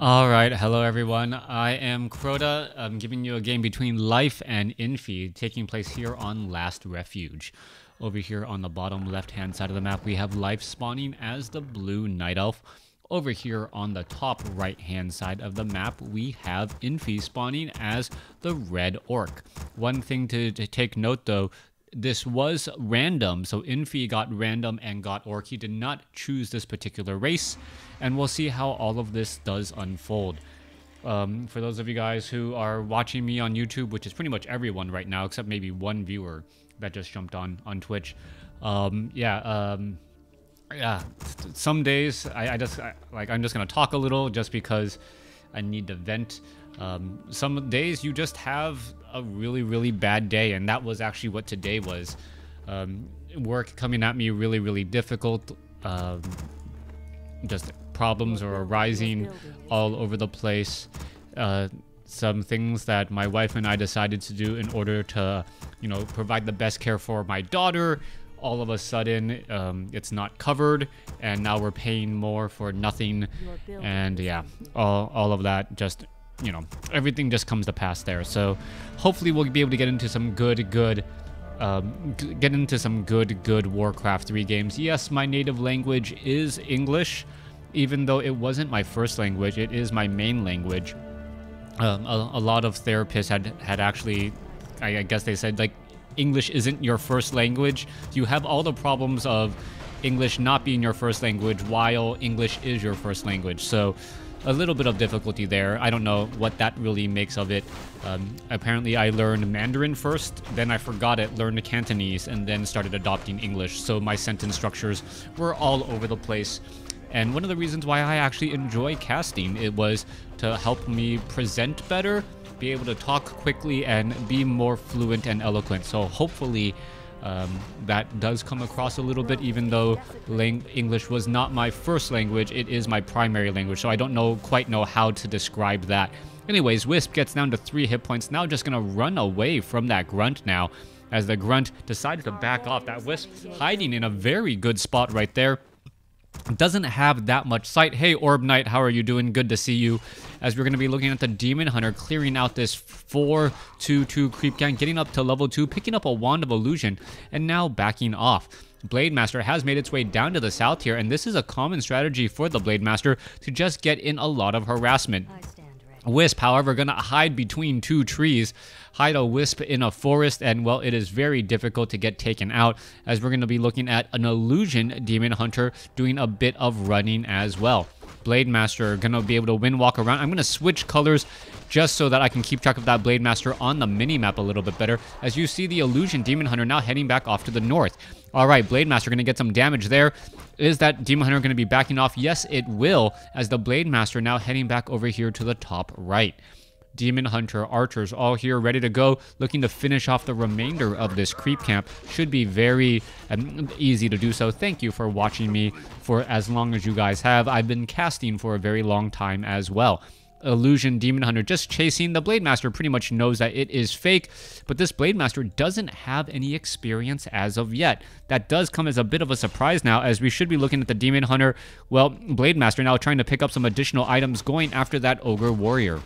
Alright, hello everyone. I am Crota. I'm giving you a game between Life and Infi, taking place here on Last Refuge. Over here on the bottom left-hand side of the map, we have Life spawning as the blue Night Elf. Over here on the top right-hand side of the map, we have Infi spawning as the red Orc. One thing to take note though, this was random, so Infi got random and got Orc. He did not choose this particular race, and we'll see how all of this does unfold. For those of you guys who are watching me on YouTube, which is pretty much everyone right now, except maybe one viewer that just jumped on Twitch. Yeah, some days I'm just gonna talk a little just because I need to vent. Some days you just have a really bad day, and that was actually what today was. Work coming at me really difficult. Just problems are arising all over the place. Some things that my wife and I decided to do in order to, provide the best care for my daughter. All of a sudden, it's not covered, and now we're paying more for nothing. And yeah, all of that just, everything just comes to pass there. So hopefully we'll be able to get into some good Warcraft 3 games. Yes, my native language is English, even though it wasn't my first language. It is my main language. A lot of therapists had actually, I guess they said, like, English isn't your first language. You have all the problems of English not being your first language while English is your first language. So a little bit of difficulty there. I don't know what that really makes of it. Apparently I learned Mandarin first, then I forgot it, learned Cantonese, and then started adopting English. So my sentence structures were all over the place. And one of the reasons why I actually enjoy casting, it was to help me present better, be able to talk quickly, and be more fluent and eloquent. So hopefully that does come across a little bit, even though English was not my first language. It is my primary language, so I don't quite know how to describe that. Anyways, Wisp gets down to 3 hit points. Now just gonna run away from that Grunt now, as the Grunt decided to back off. That Wisp hiding in a very good spot right there. Doesn't have that much sight. Hey, Orb Knight, how are you doing? Good to see you. As we're going to be looking at the Demon Hunter, clearing out this 4-2-2 creep gang, getting up to level 2, picking up a Wand of Illusion, and now backing off. Blade Master has made its way down to the south here, and this is a common strategy for the Blade Master to just get in a lot of harassment. Wisp, however, gonna hide between 2 trees, hide a Wisp in a forest, and well, it is very difficult to get taken out, as we're gonna be looking at an Illusion Demon Hunter doing a bit of running as well. Blade Master gonna be able to walk around. I'm gonna switch colors just so that I can keep track of that Blade Master on the mini-map a little bit better, as you see the Illusion Demon Hunter now heading back off to the north. Alright, Blade Master gonna get some damage there. Is that Demon Hunter gonna be backing off? Yes, it will, as the Blade Master now heading back over here to the top right. Demon Hunter archers all here ready to go, looking to finish off the remainder of this creep camp. Should be very easy to do so. Thank you for watching me for as long as you guys have. I've been casting for a very long time as well. Illusion Demon Hunter just chasing. The Blade Master pretty much knows that it is fake, but this Blade Master doesn't have any experience as of yet. That does come as a bit of a surprise now, as we should be looking at the Demon Hunter. Well, Blade Master now trying to pick up some additional items, going after that Ogre Warrior.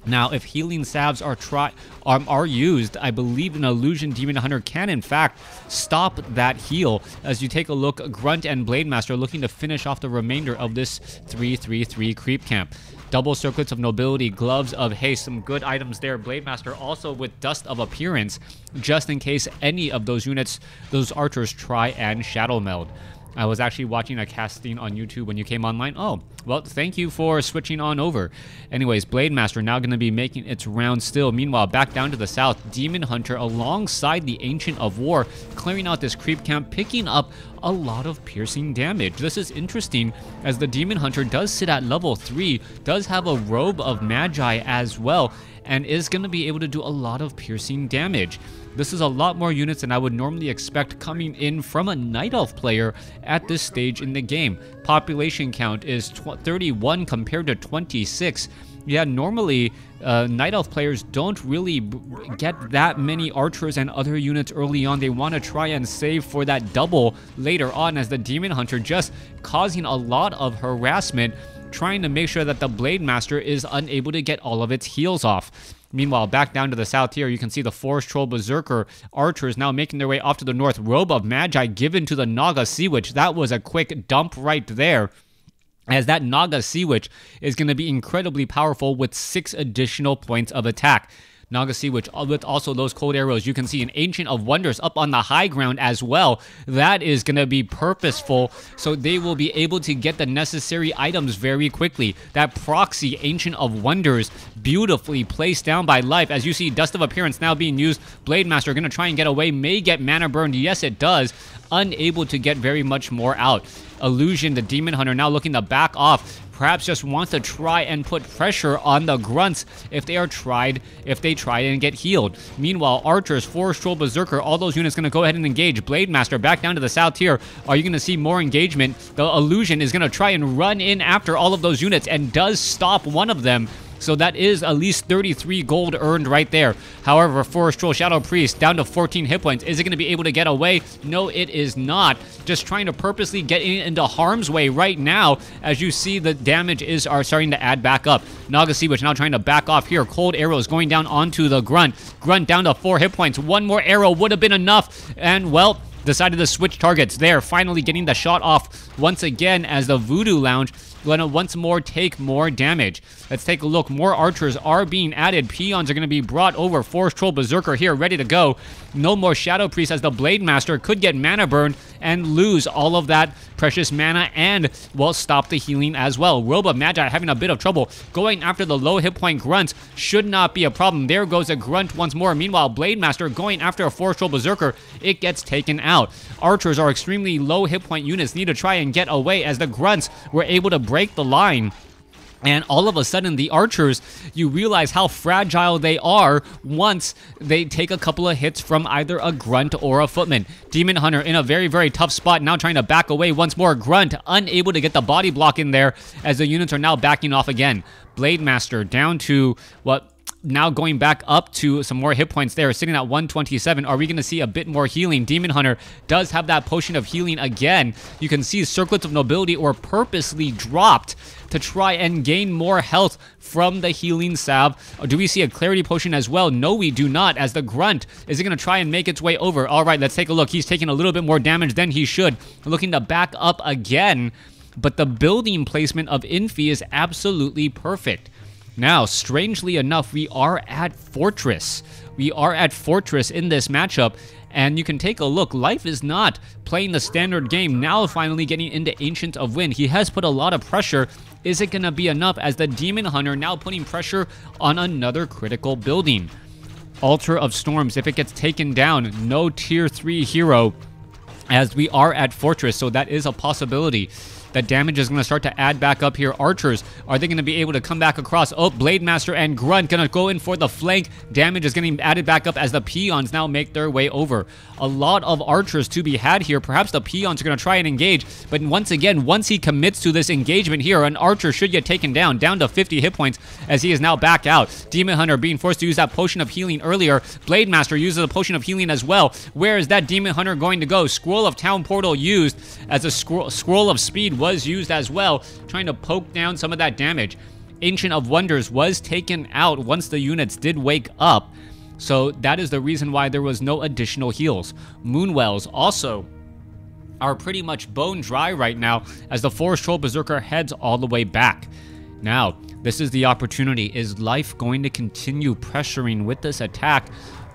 Now, if healing salves are used, I believe an Illusion Demon Hunter can, in fact, stop that heal. As you take a look, Grunt and Blade Master looking to finish off the remainder of this 3-3-3 creep camp. Double Circlets of Nobility, Gloves of Haste, some good items there. Blade Master also with Dust of Appearance, just in case any of those units, those archers, try and Shadow Meld. I was actually watching a casting on YouTube when you came online. Oh, well, thank you for switching on over. Anyways, Blade Master now going to be making its round still. Meanwhile, back down to the south, Demon Hunter alongside the Ancient of War, clearing out this creep camp, picking up a lot of piercing damage. This is interesting, as the Demon Hunter does sit at level 3, does have a Robe of Magi as well, and is going to be able to do a lot of piercing damage. This is a lot more units than I would normally expect coming in from a Night Elf player at this stage in the game. Population count is 31 compared to 26. Yeah, normally Night Elf players don't really get that many archers and other units early on. They want to try and save for that double later on, as the Demon Hunter just causing a lot of harassment, trying to make sure that the Blade Master is unable to get all of its heals off. Meanwhile, back down to the south here, you can see the Forest Troll Berserker archers now making their way off to the north. Robe of Magi given to the Naga Sea Witch. That was a quick dump right there, as that Naga Sea Witch is going to be incredibly powerful with 6 additional points of attack. Naga Sea Witch with also those cold arrows. You can see an Ancient of Wonders up on the high ground as well. That is going to be purposeful, so they will be able to get the necessary items very quickly. That proxy Ancient of Wonders beautifully placed down by Life. As you see, Dust of Appearance now being used. Blade Master going to try and get away. May get mana burned. Yes, it does. Unable to get very much more out. Illusion, the Demon Hunter, now looking to back off. Perhaps just wants to try and put pressure on the grunts if they try and get healed. Meanwhile, archers, Forest Troll, Berserker, all those units going to go ahead and engage. Blade Master back down to the south here. Are you going to see more engagement? The Illusion is going to try and run in after all of those units and does stop one of them. So that is at least 33 gold earned right there. However, Forest Troll Shadow Priest down to 14 hit points. Is it going to be able to get away? No, it is not. Just trying to purposely get into harm's way right now. As you see, the damage are starting to add back up. Naga Sea Witch now trying to back off here. Cold arrows going down onto the Grunt. Grunt down to 4 hit points. One more arrow would have been enough. And, well, decided to switch targets there. Finally getting the shot off once again as the Voodoo Lounge going to once more take more damage. Let's take a look. More archers are being added. Peons are going to be brought over. Forest Troll Berserker here, ready to go. No more Shadow Priest, as the Blade Master could get mana burned and lose all of that precious mana and, well, stop the healing as well. Robe of Magi having a bit of trouble. Going after the low hit point grunts should not be a problem. There goes a grunt once more. Meanwhile, Blade Master going after a Forest Troll Berserker. It gets taken out. Archers are extremely low hit point units. Need to try and get away, as the grunts were able to break the line. And all of a sudden, the archers, you realize how fragile they are once they take a couple of hits from either a grunt or a footman. Demon Hunter in a very, very tough spot, now trying to back away once more. Grunt unable to get the body block in there, as the units are now backing off again. Blade Master down to, what, now going back up to some more hit points there, sitting at 127. Are we going to see a bit more healing? Demon Hunter does have that potion of healing again. You can see Circlets of Nobility were purposely dropped to try and gain more health from the healing salve. Or do we see a Clarity Potion as well? No, we do not, as the Grunt is going to try and make its way over. All right, let's take a look. He's taking a little bit more damage than he should. Looking to back up again, but the building placement of Infi is absolutely perfect. Now, strangely enough, we are at Fortress. We are at Fortress in this matchup, and you can take a look. Life is not playing the standard game, now finally getting into Ancient of Wind. He has put a lot of pressure. Is it going to be enough, as the Demon Hunter now putting pressure on another critical building? Altar of Storms, if it gets taken down, no tier 3 hero, as we are at Fortress, so that is a possibility. That damage is going to start to add back up here. Archers, are they going to be able to come back across? Oh, Blade Master and Grunt going to go in for the flank. Damage is getting added back up as the Peons now make their way over. A lot of archers to be had here. Perhaps the Peons are going to try and engage, but once again, once he commits to this engagement here, an archer should get taken down to 50 hit points, as he is now back out. Demon Hunter being forced to use that potion of healing earlier. Blade Master uses a potion of healing as well. Where is that Demon Hunter going to go? Scroll of Town Portal used, as a scroll of Speed was used as well, trying to poke down some of that damage. Ancient of Wonders was taken out once the units did wake up, so that is the reason why there was no additional heals. Moonwells also are pretty much bone dry right now, as the Forest Troll Berserker heads all the way back. Now, this is the opportunity. Is Life going to continue pressuring with this attack,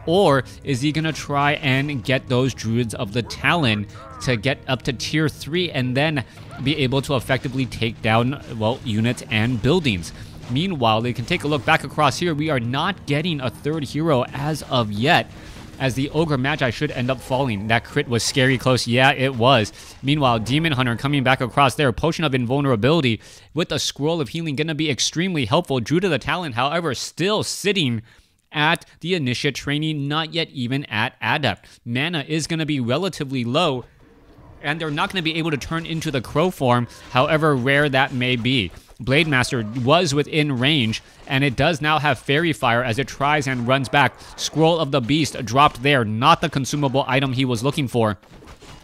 or is he going to try and get those Druids of the Talon to get up to tier 3 and then be able to effectively take down, well, units and buildings? Meanwhile, they can take a look back across here. We are not getting a third hero as of yet, as the Ogre Magi should end up falling. That crit was scary close. Yeah, it was. Meanwhile, Demon Hunter coming back across there. Potion of Invulnerability with a Scroll of Healing going to be extremely helpful. Druid of the Talon, however, still sitting at the Initiate training, not yet even at Adept. Mana is going to be relatively low, and they're not going to be able to turn into the Crow form, however rare that may be. Blade Master was within range, and it does now have Fairy Fire as it tries and runs back. Scroll of the Beast dropped there, not the consumable item he was looking for.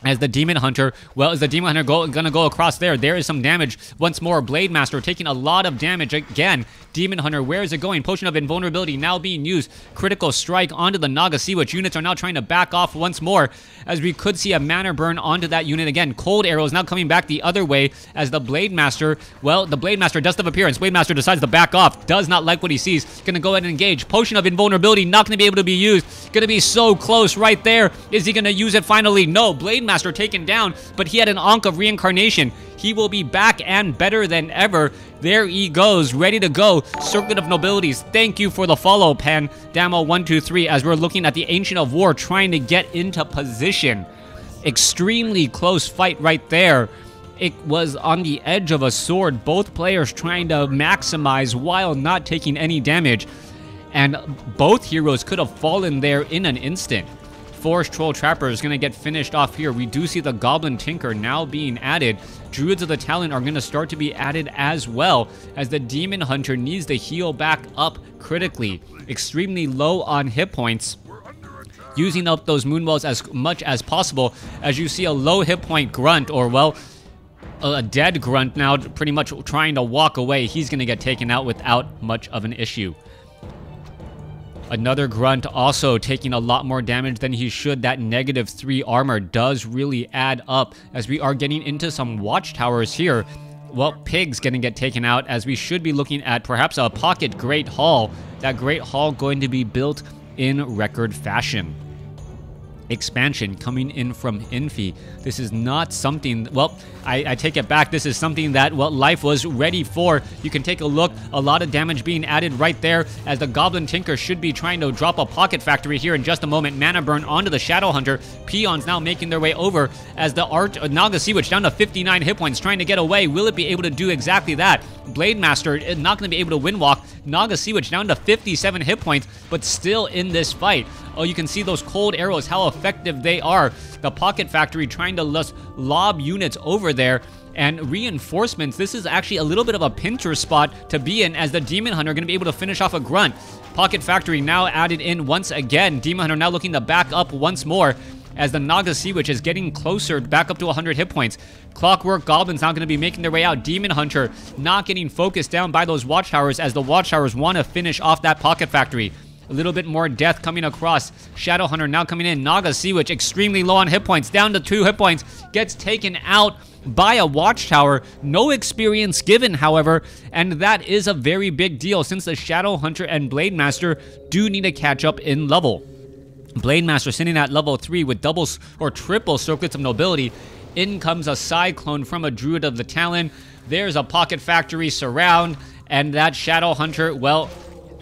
As the Demon Hunter, well, is the Demon Hunter gonna go across there? There is some damage. Once more, Blade Master taking a lot of damage again. Demon Hunter, where is it going? Potion of Invulnerability now being used. Critical strike onto the Naga Sea Witch. Units are now trying to back off once more, as we could see a mana burn onto that unit again. Cold Arrows now coming back the other way as the Blade Master, well, the Blade Master, Dust of Appearance. Blade Master decides to back off. Does not like what he sees. Gonna go ahead and engage. Potion of Invulnerability not gonna be able to be used. Gonna be so close right there. Is he gonna use it finally? No. Blade Master taken down, but he had an Ankh of Reincarnation. He will be back and better than ever. There he goes, ready to go. Circuit of Nobilities, thank you for the follow, Pan Damo123, as we're looking at the Ancient of War trying to get into position. Extremely close fight right there. It was on the edge of a sword, both players trying to maximize while not taking any damage, and both heroes could have fallen there in an instant. Forest Troll Trapper is going to get finished off here. We do see the Goblin Tinker now being added. Druids of the Talon are going to start to be added as well, as the Demon Hunter needs to heal back up critically. Extremely low on hit points. Using up those Moonwells as much as possible, as you see a low hit point Grunt, or well, a dead Grunt now pretty much trying to walk away. He's going to get taken out without much of an issue. Another Grunt also taking a lot more damage than he should. That -3 armor does really add up, as we are getting into some watchtowers here. Well, Pig's gonna get taken out, as we should be looking at perhaps a pocket Great Hall. That Great Hall going to be built in record fashion. Expansion coming in from Infi. This is not something, well, I take it back. This is something that, well, life was ready for. You can take a look. A lot of damage being added right there, as the Goblin Tinker should be trying to drop a Pocket Factory here in just a moment. Mana burn onto the Shadow Hunter. Peons now making their way over, as the Naga Sea Witch down to 59 hit points, trying to get away. Will it be able to do exactly that? Blade Master is not going to be able to win walk. Naga Sea Witch down to 57 hit points, but still in this fight. Oh, you can see those cold arrows, how effective they are. The Pocket Factory trying to just lob units over there. And reinforcements, this is actually a little bit of a pincher spot to be in, as the Demon Hunter going to be able to finish off a Grunt. Pocket Factory now added in once again. Demon Hunter now looking to back up once more, as the Naga Sea Witch is getting closer, back up to 100 hit points. Clockwork Goblins now going to be making their way out. Demon Hunter not getting focused down by those Watchtowers, as the Watchtowers want to finish off that Pocket Factory. A little bit more death coming across. Shadow Hunter now coming in. Naga Sea Witch extremely low on hit points, down to 2 hit points. Gets taken out by a Watchtower. No experience given, however, and that is a very big deal, since the Shadow Hunter and Blade Master do need to catch up in level. Blade Master sitting at level 3 with double or triple Circuits of Nobility. In comes a Cyclone from a Druid of the Talon. There's a Pocket Factory surround, and that Shadow Hunter, well,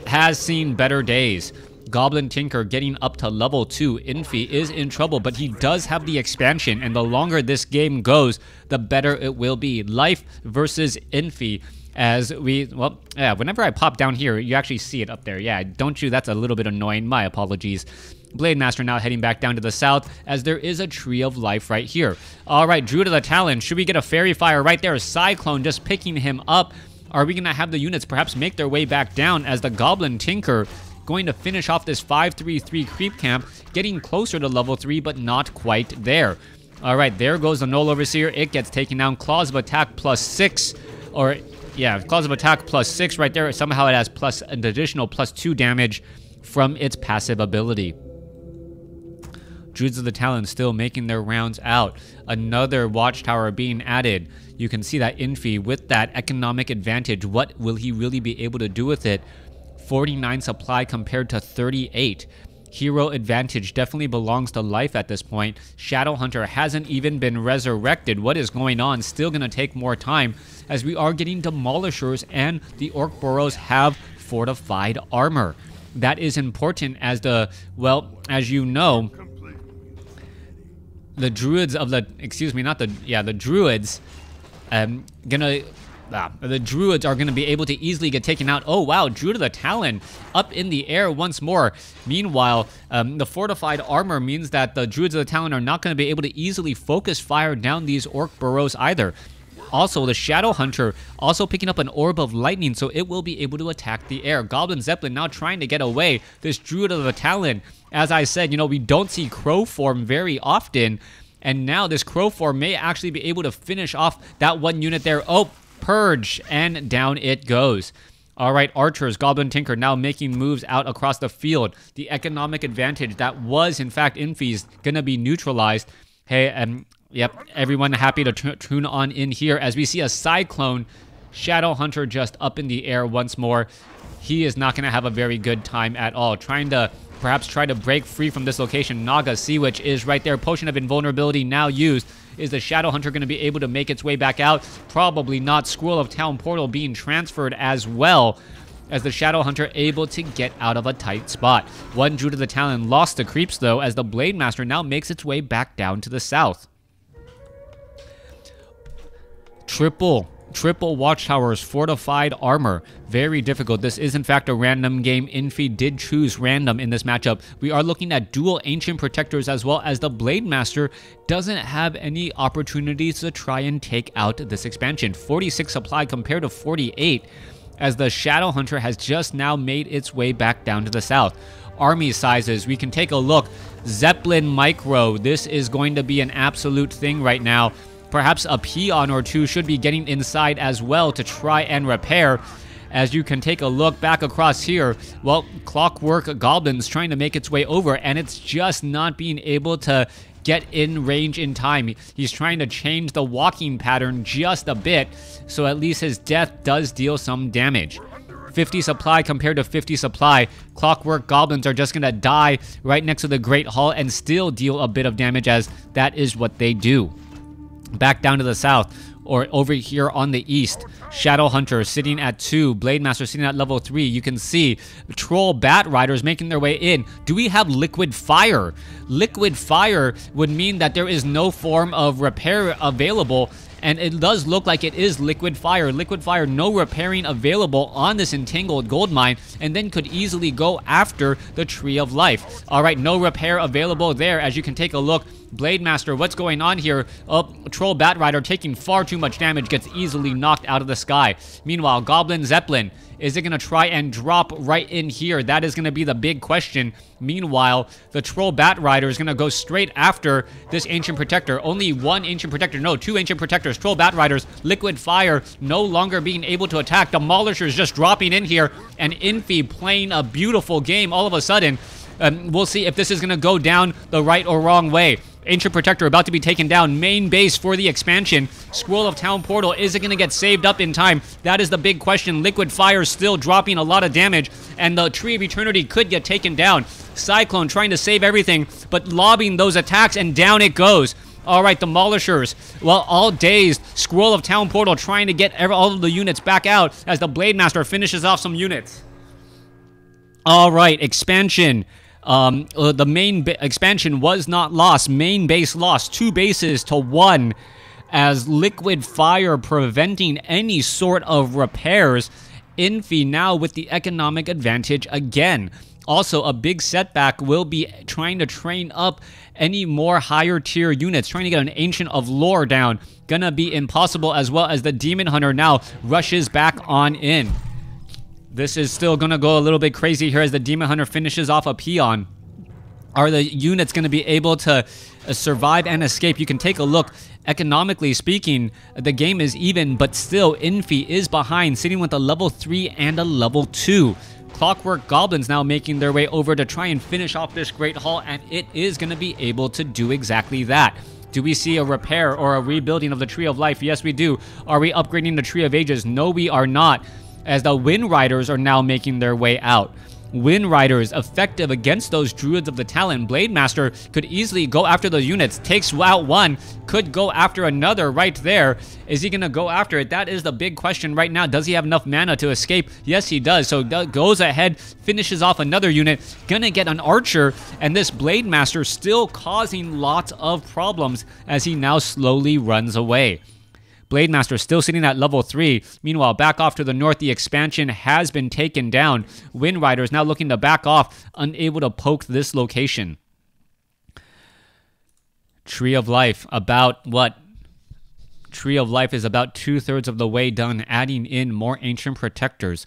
has seen better days. Goblin Tinker getting up to level 2. Infi is in trouble, but he does have the expansion, and the longer this game goes, the better it will be. Life versus Infi, as we, well, yeah, whenever I pop down here, you actually see it up there. Yeah, don't you? That's a little bit annoying. My apologies. Blade Master now heading back down to the south, as there is a Tree of Life right here. All right, Druid of the Talon. Should we get a Fairy Fire right there? Cyclone just picking him up. Are we going to have the units perhaps make their way back down, as the Goblin Tinker going to finish off this 5-3-3 creep camp, getting closer to level 3, but not quite there. All right, there goes the Null Overseer. It gets taken down. Claws of Attack +6, or yeah, Claws of Attack +6 right there. Somehow it has an additional +2 damage from its passive ability. Druids of the Talon still making their rounds out. Another Watchtower being added. You can see that Infi with that economic advantage. What will he really be able to do with it? 49 supply compared to 38. Hero advantage definitely belongs to life at this point. Shadow Hunter hasn't even been resurrected. What is going on? Still going to take more time, as we are getting Demolishers, and the Orc Burrows have fortified armor. That is important, as the, well, as you know, the Druids of the, excuse me, not the, yeah, the Druids, the Druids are gonna be able to easily get taken out. Oh wow, Druid of the Talon up in the air once more. Meanwhile, the fortified armor means that the Druids of the Talon are not gonna be able to easily focus fire down these Orc Burrows either. Also, the Shadow Hunter also picking up an Orb of Lightning, so it will be able to attack the air. Goblin Zeppelin now trying to get away. This Druid of the Talon, as I said, you know, we don't see Crow form very often. And now this Crow 4 may actually be able to finish off that one unit there. Oh, purge, and down it goes. All right, archers, Goblin Tinker now making moves out across the field. The economic advantage that was, in fact, Infi's going to be neutralized. Hey, yep, everyone happy to tune on in here as we see a Cyclone Shadow Hunter just up in the air once more. He is not going to have a very good time at all. Trying to perhaps try to break free from this location. Naga Sea Witch is right there. Potion of Invulnerability now used. Is the Shadow Hunter going to be able to make its way back out? Probably not. Scroll of Town Portal being transferred as well, as the Shadow Hunter able to get out of a tight spot. One Druid of the Talon lost to creeps, though, as the Blade Master now makes its way back down to the south. Triple Watchtowers, fortified armor. Very difficult. This is in fact a random game. Infi did choose random in this matchup. We are looking at dual Ancient Protectors, as well as the Blade Master doesn't have any opportunities to try and take out this expansion. 46 supply compared to 48, as the Shadow Hunter has just now made its way back down to the south. Army sizes, we can take a look. Zeppelin Micro, this is going to be an absolute thing right now. Perhaps a peon or two should be getting inside as well to try and repair. As you can take a look back across here, well, Clockwork Goblin's trying to make its way over, and it's just not being able to get in range in time. He's trying to change the walking pattern just a bit, so at least his death does deal some damage. 50 supply compared to 50 supply. Clockwork Goblins are just going to die right next to the Great Hall and still deal a bit of damage, as that is what they do. Back down to the south, or over here on the east, Shadow Hunter sitting at 2, Blade Master sitting at level 3. You can see Troll Bat Riders making their way in. Do we have Liquid Fire? Liquid Fire would mean that there is no form of repair available, and it does look like it is Liquid Fire. Liquid Fire, no repairing available on this Entangled Gold Mine, and then could easily go after the Tree of Life. All right, no repair available there, as you can take a look. Blade Master, what's going on here? Oh, Troll Bat Rider taking far too much damage, gets easily knocked out of the sky. Meanwhile, Goblin Zeppelin, is it going to try and drop right in here? That is going to be the big question. Meanwhile, the Troll Bat Rider is going to go straight after this Ancient Protector. Only one Ancient Protector. No, 2 Ancient Protectors. Troll Bat Riders, Liquid Fire, no longer being able to attack. Demolishers just dropping in here, and Infi playing a beautiful game all of a sudden. We'll see if this is going to go down the right or wrong way. Ancient Protector about to be taken down. Main base for the expansion. Scroll of Town Portal, is it going to get saved up in time? That is the big question. Liquid Fire still dropping a lot of damage, and the Tree of Eternity could get taken down. Cyclone trying to save everything, but lobbing those attacks, and down it goes. All right, Demolishers, well, all dazed. Scroll of Town Portal trying to get all of the units back out as the Blade Master finishes off some units. All right, expansion. The main expansion was not lost. Main base lost 2 bases to 1, as Liquid Fire preventing any sort of repairs. Infi now with the economic advantage again. Also, a big setback will be trying to train up any more higher tier units, trying to get an Ancient of Lore down. Gonna be impossible, as well as the Demon Hunter now rushes back on in. This is still going to go a little bit crazy here as the Demon Hunter finishes off a peon. Are the units going to be able to survive and escape? You can take a look. Economically speaking, the game is even, but still Infi is behind, sitting with a level 3 and a level 2. Clockwork Goblins now making their way over to try and finish off this Great Hall, and it is going to be able to do exactly that. Do we see a repair or a rebuilding of the Tree of Life? Yes, we do. Are we upgrading the Tree of Ages? No, we are not, as the Wind Riders are now making their way out. Wind Riders effective against those Druids of the Talon. Blade Master could easily go after those units. Takes out one, could go after another right there. Is he going to go after it? That is the big question right now. Does he have enough mana to escape? Yes, he does. So goes ahead, finishes off another unit. Gonna get an Archer, and this Blade Master still causing lots of problems as he now slowly runs away. Blade Master still sitting at level 3. Meanwhile, back off to the north, the expansion has been taken down. Wind Riders now looking to back off, unable to poke this location. Tree of Life, about what? Tree of Life is about 2/3 of the way done, adding in more Ancient Protectors.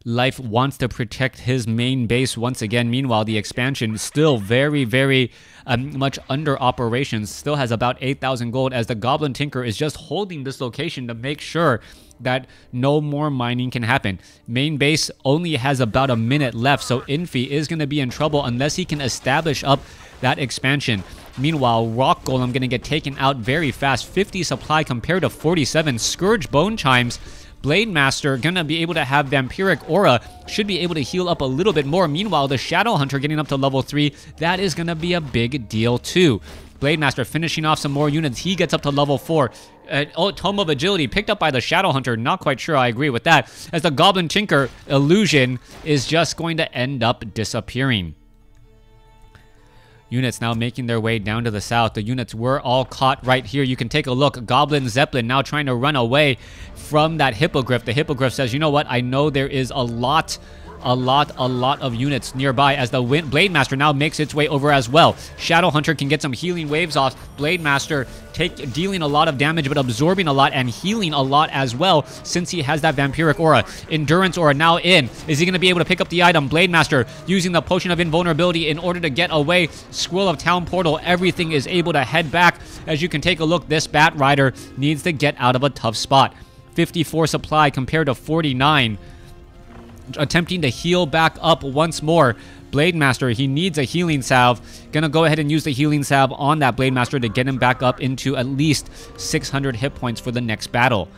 Life wants to protect his main base once again. Meanwhile, the expansion still very, very much under operations. Still has about 8,000 gold as the Goblin Tinker is just holding this location to make sure that no more mining can happen. Main base only has about a minute left, so Infi is going to be in trouble unless he can establish up that expansion. Meanwhile, Rock Golem going to get taken out very fast. 50 supply compared to 47. Scourge Bone Chimes. Blade Master going to be able to have Vampiric Aura. Should be able to heal up a little bit more. Meanwhile, the Shadow Hunter getting up to level 3. That is going to be a big deal too. Blade Master finishing off some more units. He gets up to level 4. Tome of Agility picked up by the Shadow Hunter. Not quite sure I agree with that, as the Goblin Tinker illusion is just going to end up disappearing. Units now making their way down to the south. The units were all caught right here. You can take a look. Goblin Zeppelin now trying to run away from that Hippogriff. The Hippogriff says, you know what? I know there is a lot of units nearby, as the Blade Master now makes its way over as well. Shadow Hunter can get some healing waves off. Blade Master dealing a lot of damage, but absorbing a lot and healing a lot as well, since he has that Vampiric Aura. Endurance Aura now in. Is he going to be able to pick up the item? Blade Master using the Potion of Invulnerability in order to get away. Scroll of Town Portal. Everything is able to head back. As you can take a look, this Bat Rider needs to get out of a tough spot. 54 supply compared to 49. Attempting to heal back up once more. Blade Master, he needs a healing salve. Gonna go ahead and use the healing salve on that Blade Master to get him back up into at least 600 hit points for the next battle.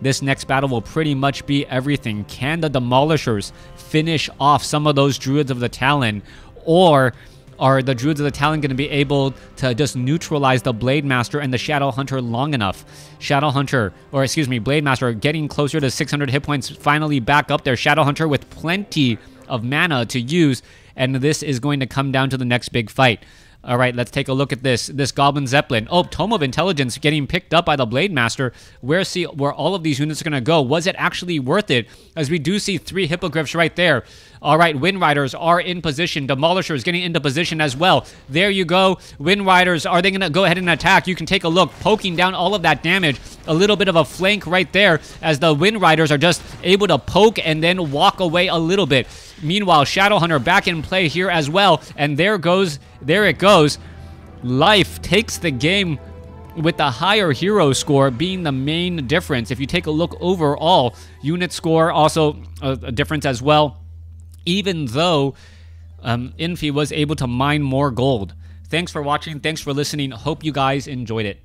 This next battle will pretty much be everything. Can the Demolishers finish off some of those Druids of the Talon, or are the Druids of the Talon going to be able to just neutralize the Blade Master and the Shadow Hunter long enough? Shadow Hunter, or excuse me, Blade Master getting closer to 600 hit points, finally back up there. Shadow Hunter with plenty of mana to use, and this is going to come down to the next big fight. All right, let's take a look at this Goblin Zeppelin. Oh, Tome of Intelligence getting picked up by the Blade Master. Where all of these units are going to go? Was it actually worth it? As we do see 3 Hippogriffs right there. All right, Wind Riders are in position. Demolishers getting into position as well. There you go. Wind Riders, are they going to go ahead and attack? You can take a look, poking down all of that damage. A little bit of a flank right there, as the Wind Riders are just able to poke and then walk away a little bit. Meanwhile, Shadow Hunter back in play here as well. And there it goes. Life takes the game with the higher hero score being the main difference. If you take a look overall, unit score also a difference as well, even though Infi was able to mine more gold. Thanks for watching. Thanks for listening. Hope you guys enjoyed it.